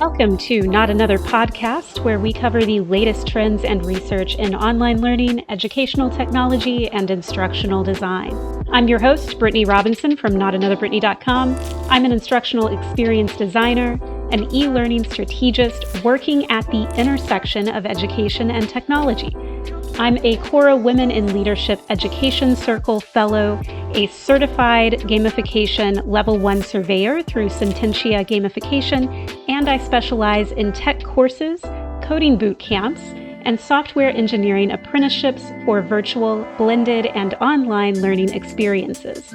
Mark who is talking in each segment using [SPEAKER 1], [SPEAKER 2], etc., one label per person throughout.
[SPEAKER 1] Welcome to Not Another Podcast, where we cover the latest trends and research in online learning, educational technology, and instructional design. I'm your host, Brittany Robinson from NotAnotherBrittany.com. I'm an instructional experience designer, an e-learning strategist working at the intersection of education and technology. I'm a Cora Women in Leadership Education Circle Fellow, a certified gamification Level 1 surveyor through Sententia Gamification, and I specialize in tech courses, coding boot camps, and software engineering apprenticeships for virtual, blended, and online learning experiences.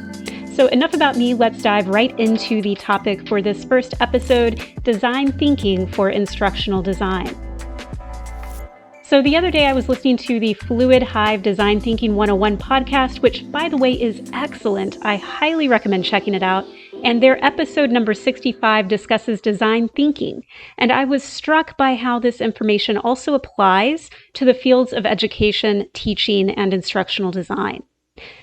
[SPEAKER 1] So enough about me, let's dive right into the topic for this first episode, design thinking for instructional design. So the other day I was listening to the Fluid Hive Design Thinking 101 podcast, which by the way is excellent. I highly recommend checking it out. And their episode number 65 discusses design thinking. And I was struck by how this information also applies to the fields of education, teaching, and instructional design.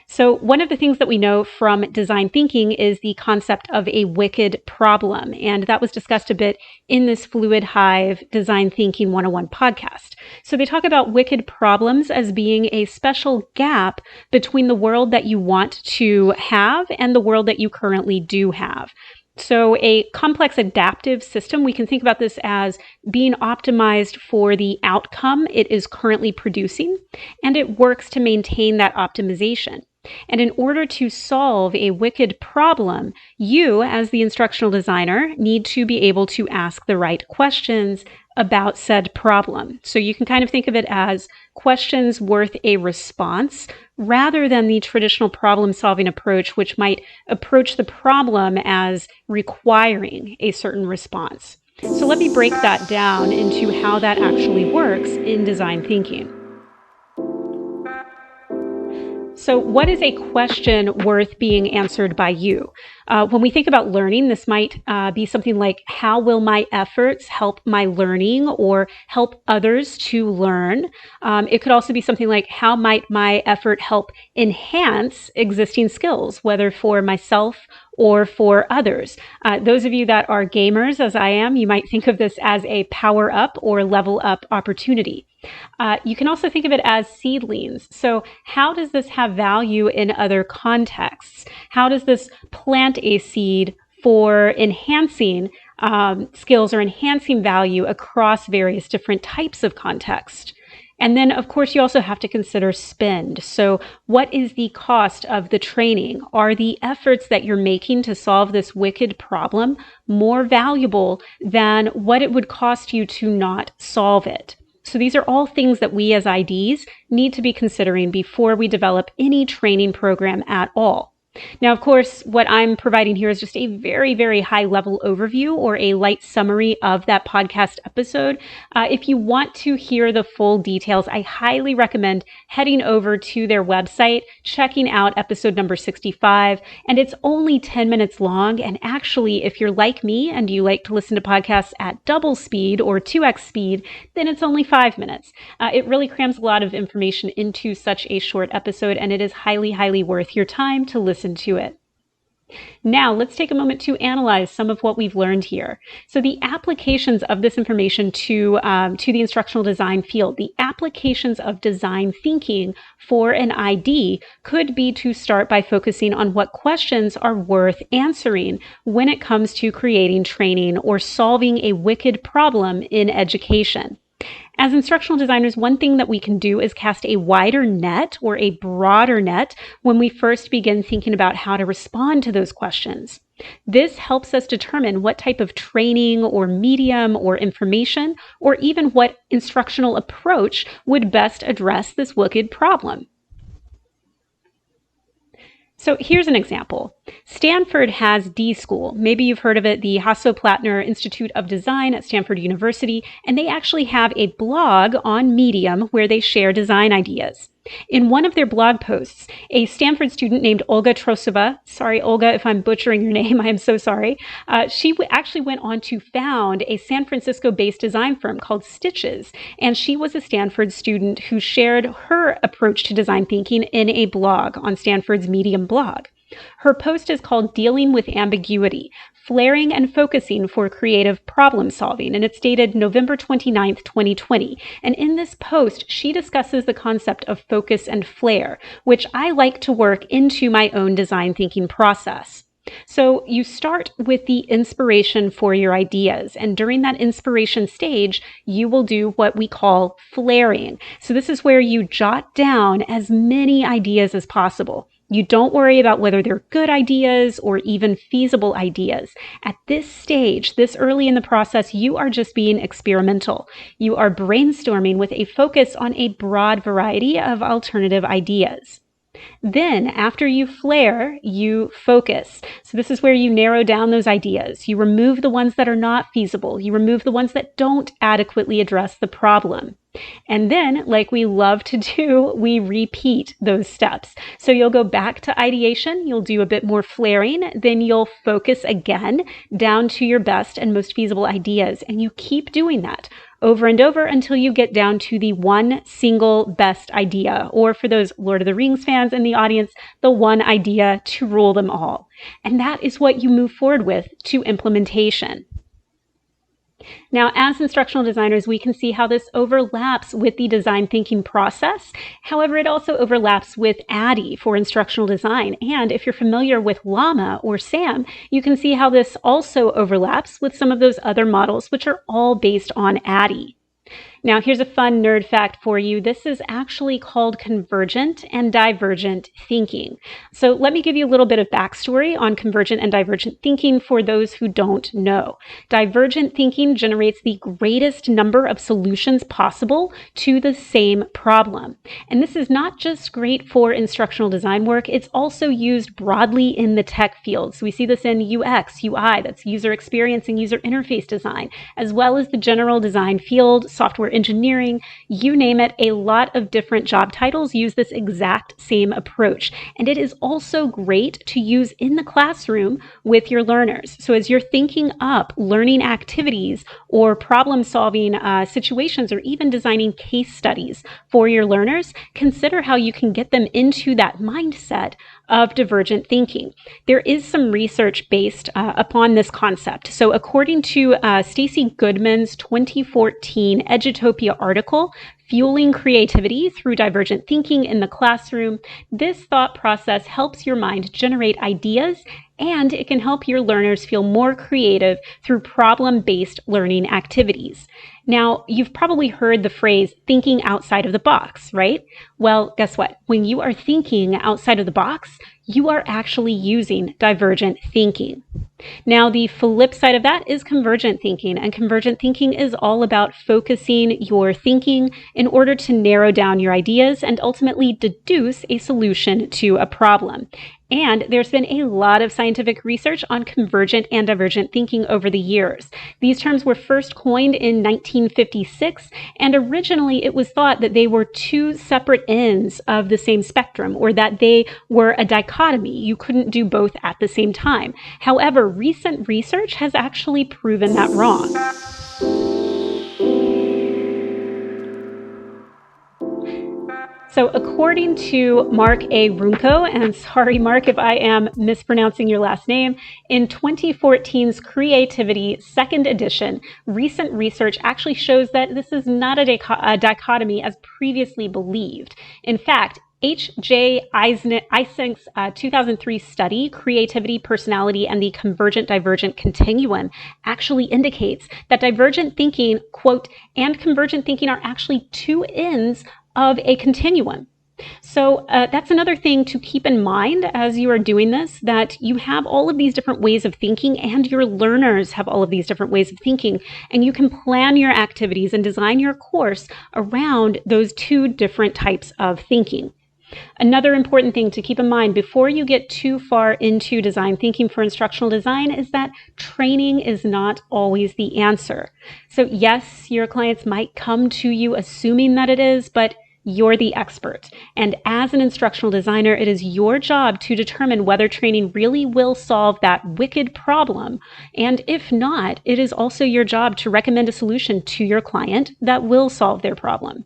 [SPEAKER 1] So one of the things that we know from design thinking is the concept of a wicked problem. And that was discussed a bit in this Fluid Hive Design Thinking 101 podcast. So they talk about wicked problems as being a special gap between the world that you want to have and the world that you currently do have. So a complex adaptive system, we can think about this as being optimized for the outcome it is currently producing, and it works to maintain that optimization. And in order to solve a wicked problem, you, as the instructional designer, need to be able to ask the right questions about said problem. So you can kind of think of it as questions worth a response rather than the traditional problem-solving approach, which might approach the problem as requiring a certain response. So let me break that down into how that actually works in design thinking. So what is a question worth being answered by you? When we think about learning, this might be something like, how will my efforts help my learning or help others to learn? It could also be something like, how might my effort help enhance existing skills, whether for myself or for others? Those of you that are gamers, as I am, you might think of this as a power up or level up opportunity. You can also think of it as seedlings. So how does this have value in other contexts? How does this plant a seed for enhancing skills or enhancing value across various different types of context? And then, of course, you also have to consider spend. So what is the cost of the training? Are the efforts that you're making to solve this wicked problem more valuable than what it would cost you to not solve it? So these are all things that we as IDs need to be considering before we develop any training program at all. Now, of course, what I'm providing here is just a very, very high level overview or a light summary of that podcast episode. If you want to hear the full details, I highly recommend heading over to their website, checking out episode number 65, and it's only 10 minutes long. And actually, if you're like me and you like to listen to podcasts at double speed or 2x speed, then it's only 5 minutes. It really crams a lot of information into such a short episode, and it is highly, highly worth your time to listen to it. Now, let's take a moment to analyze some of what we've learned here. So the applications of this information to the instructional design field, the applications of design thinking for an ID could be to start by focusing on what questions are worth answering when it comes to creating training or solving a wicked problem in education. As instructional designers, one thing that we can do is cast a wider net or a broader net when we first begin thinking about how to respond to those questions. This helps us determine what type of training or medium or information or even what instructional approach would best address this wicked problem. So here's an example. Stanford has D-School. Maybe you've heard of it, the Hasso-Plattner Institute of Design at Stanford University, and they actually have a blog on Medium where they share design ideas. In one of their blog posts, a Stanford student named Olga Trosova, sorry, Olga, if I'm butchering your name, I am so sorry. She actually went on to found a San Francisco-based design firm called Stitches, and she was a Stanford student who shared her approach to design thinking in a blog on Stanford's Medium blog. Her post is called Dealing with Ambiguity, Flaring and Focusing for Creative Problem Solving, and it's dated November 29th, 2020. And in this post, she discusses the concept of focus and flare, which I like to work into my own design thinking process. So you start with the inspiration for your ideas. And during that inspiration stage, you will do what we call flaring. So this is where you jot down as many ideas as possible. You don't worry about whether they're good ideas or even feasible ideas. At this stage, this early in the process, you are just being experimental. You are brainstorming with a focus on a broad variety of alternative ideas. Then, after you flare, you focus. So this is where you narrow down those ideas. You remove the ones that are not feasible. You remove the ones that don't adequately address the problem. And then, like we love to do, we repeat those steps. So you'll go back to ideation, you'll do a bit more flaring, then you'll focus again down to your best and most feasible ideas. And you keep doing that over and over until you get down to the one single best idea, or for those Lord of the Rings fans in the audience, the one idea to rule them all. And that is what you move forward with to implementation. Now, as instructional designers, we can see how this overlaps with the design thinking process. However, it also overlaps with ADDIE for instructional design. And if you're familiar with Llama or SAM, you can see how this also overlaps with some of those other models, which are all based on ADDIE. Now, here's a fun nerd fact for you. This is actually called convergent and divergent thinking. So let me give you a little bit of backstory on convergent and divergent thinking for those who don't know. Divergent thinking generates the greatest number of solutions possible to the same problem. And this is not just great for instructional design work, it's also used broadly in the tech field. So we see this in UX, UI, that's user experience and user interface design, as well as the general design field, software engineering, you name it. A lot of different job titles use this exact same approach. And it is also great to use in the classroom with your learners. So as you're thinking up learning activities or problem solving situations, or even designing case studies for your learners, consider how you can get them into that mindset of divergent thinking. There is some research based upon this concept. So according to Stacy Goodman's 2014 Edutopia article, Fueling Creativity Through Divergent Thinking in the Classroom, this thought process helps your mind generate ideas, and it can help your learners feel more creative through problem-based learning activities. Now, you've probably heard the phrase thinking outside of the box, right? Well, guess what? When you are thinking outside of the box, you are actually using divergent thinking. Now, the flip side of that is convergent thinking, and convergent thinking is all about focusing your thinking in order to narrow down your ideas and ultimately deduce a solution to a problem. And there's been a lot of scientific research on convergent and divergent thinking over the years. These terms were first coined in 1956, and originally it was thought that they were two separate ends of the same spectrum, or that they were a dichotomy. You couldn't do both at the same time. However, recent research has actually proven that wrong. So according to Mark A. Runko, and sorry, Mark, if I am mispronouncing your last name, in 2014's Creativity Second Edition, recent research actually shows that this is not a dichotomy as previously believed. In fact, H.J. Eysenk's 2003 study, Creativity, Personality, and the Convergent-Divergent Continuum, actually indicates that divergent thinking, quote, and convergent thinking are actually two ends of a continuum. So that's another thing to keep in mind as you are doing this, that you have all of these different ways of thinking, and your learners have all of these different ways of thinking, and you can plan your activities and design your course around those two different types of thinking. Another important thing to keep in mind before you get too far into design thinking for instructional design is that training is not always the answer. So yes, your clients might come to you assuming that it is, but you're the expert. And as an instructional designer, it is your job to determine whether training really will solve that wicked problem. And if not, it is also your job to recommend a solution to your client that will solve their problem.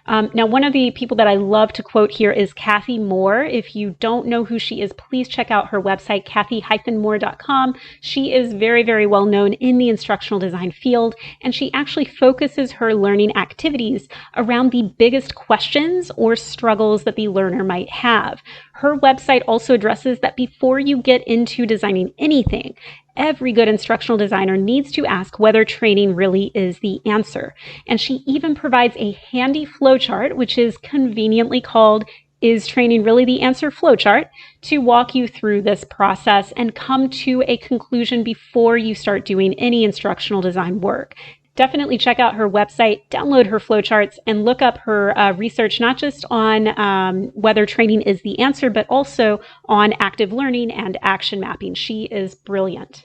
[SPEAKER 1] Now, one of the people that I love to quote here is Kathy Moore. If you don't know who she is, please check out her website, kathy-moore.com. She is very, very well known in the instructional design field, and she actually focuses her learning activities around the biggest questions or struggles that the learner might have. Her website also addresses that before you get into designing anything, every good instructional designer needs to ask whether training really is the answer. And she even provides a handy flowchart, which is conveniently called Is Training Really the Answer flowchart, to walk you through this process and come to a conclusion before you start doing any instructional design work. Definitely check out her website, download her flowcharts, and look up her research, not just on whether training is the answer, but also on active learning and action mapping. She is brilliant.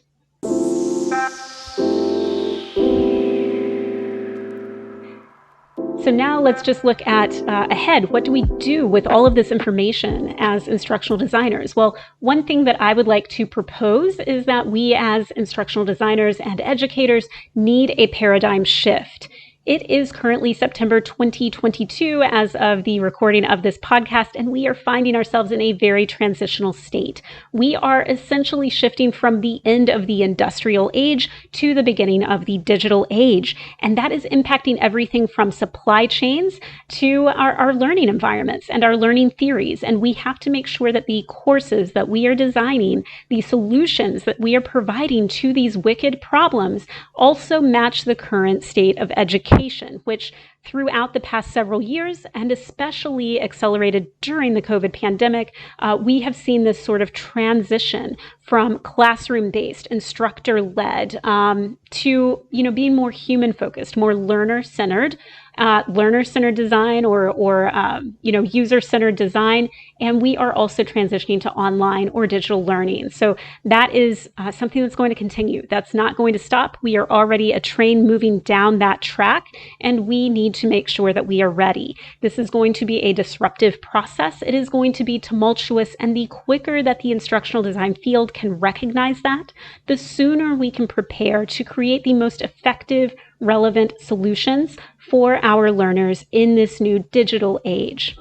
[SPEAKER 1] So now let's just look at ahead. What do we do with all of this information as instructional designers? Well, one thing that I would like to propose is that we as instructional designers and educators need a paradigm shift. It is currently September 2022 as of the recording of this podcast, and we are finding ourselves in a very transitional state. We are essentially shifting from the end of the industrial age to the beginning of the digital age, and that is impacting everything from supply chains to our learning environments and our learning theories. And we have to make sure that the courses that we are designing, the solutions that we are providing to these wicked problems also match the current state of education, which throughout the past several years, and especially accelerated during the COVID pandemic, we have seen this sort of transition from classroom-based, instructor-led, to being more human-focused, more learner-centered design or user-centered design. And we are also transitioning to online or digital learning. So that is something that's going to continue. That's not going to stop. We are already a train moving down that track, and we need to make sure that we are ready. This is going to be a disruptive process. It is going to be tumultuous, and the quicker that the instructional design field can recognize that, the sooner we can prepare to create the most effective, relevant solutions for our learners in this new digital age.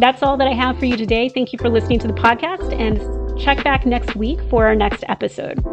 [SPEAKER 1] That's all that I have for you today. Thank you for listening to the podcast, and check back next week for our next episode.